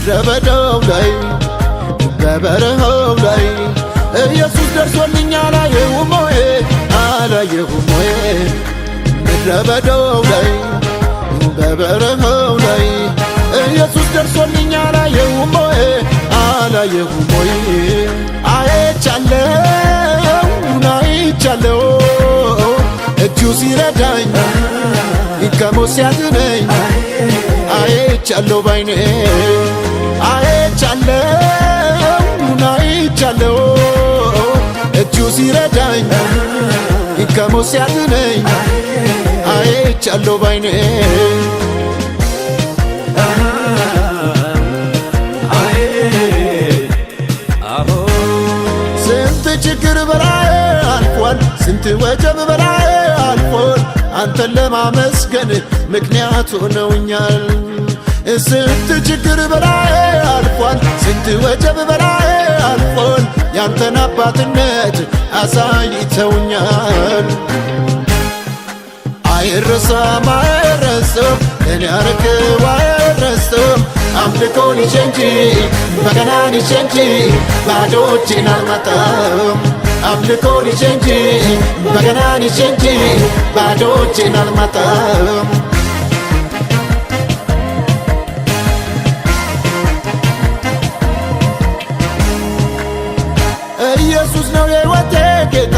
ምድረ በዳው ላይ በበረሃው ላይ ኢየሱስ ደርሶልኝ አላየሁም ወይ አላየሁም ወይ ምድረ በዳው ላይ በበረሃው ላይ ኢየሱስ ደርሶልኝ አላየሁም ወይ አላየሁም ወይ አይቻለሁ እጁ ሲረዳኝ ከሞት ሲያድነኝ አይቻለሁ ባይኔ አይቻለሁ እጁ ሲረዳኝ ከሞት ሲያድነኝ አይቻለሁ ባይኔ ስንት ችግር በላይ አልፏል ስንት ወጀብ በላይ አልፏል አንተን ለማመስገን ምክንያት ሆነውኛል ስንት ችግር በላይ አልፏል ስንት ወጀብ በላይ አልፏል ያንተን አባትነት አሳይተውኛል አይረሳም ለኔ ያረከው አይረሳም አምልኮን ይዤ እንጂ በገናን ይዤ እንጂ ባዶ እጄን አልመጣም አምልኮን ይዤ እንጂ በገናን ይዤ እንጂ ባዶ እጄን አልመጣም ኢየሱስ ነው የሕይወቴ ጌታ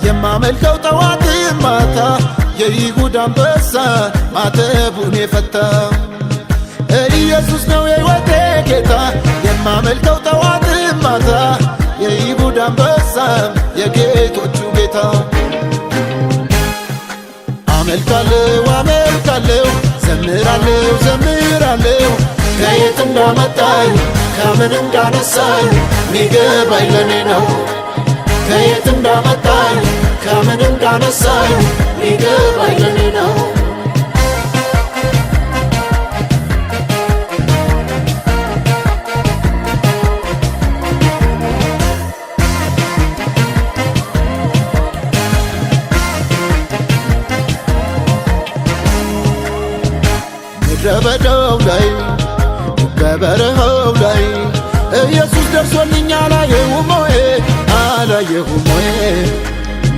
የማመልከው ጠዋት ማታ የይሁዳ አንበሳ ማተቡን የፈታ ኢየሱስ ነው የሕይወቴ ጌታ የማመልከው ጠዋት ማታ የይሁዳ አንበሳ የጌቶቹ ጌታ አመልካለሁ ዘምራለሁ ከየት እንዳመጣኝ ከምን እንዳነሳኝ ሚገባኝ ለኔ ነው ከየት እንዳመጣኝ ከምን እንዳነሳኝ ሚገባኝ ለኔ ነው ምድረ በዳው ላይ በበረሃው ላይ ኢየሱስ ደርሶልኝ አላየሁም ወይ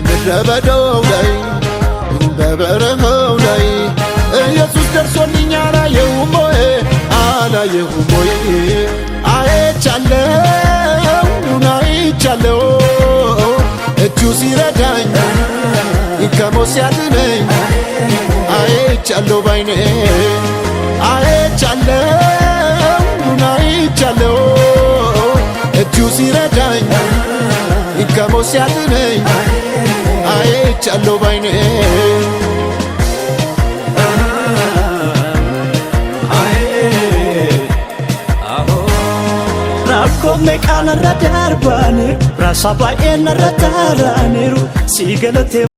ምድረ በዳው ላይ በበረሃው ላይ ኢየሱስ ደርሶልኝ አላየሁም ወይ አይቻለሁ እጁ ሲረዳኝ ከሞት ሲያድነኝ አይቻለሁ ባይኔ አይቻለሁ እጁ ሲረዳኝ ከሞት ሲያድነኝ አይቻለሁ ባይኔ Come canarra darbani, rasa bae narra taraniru, sigalate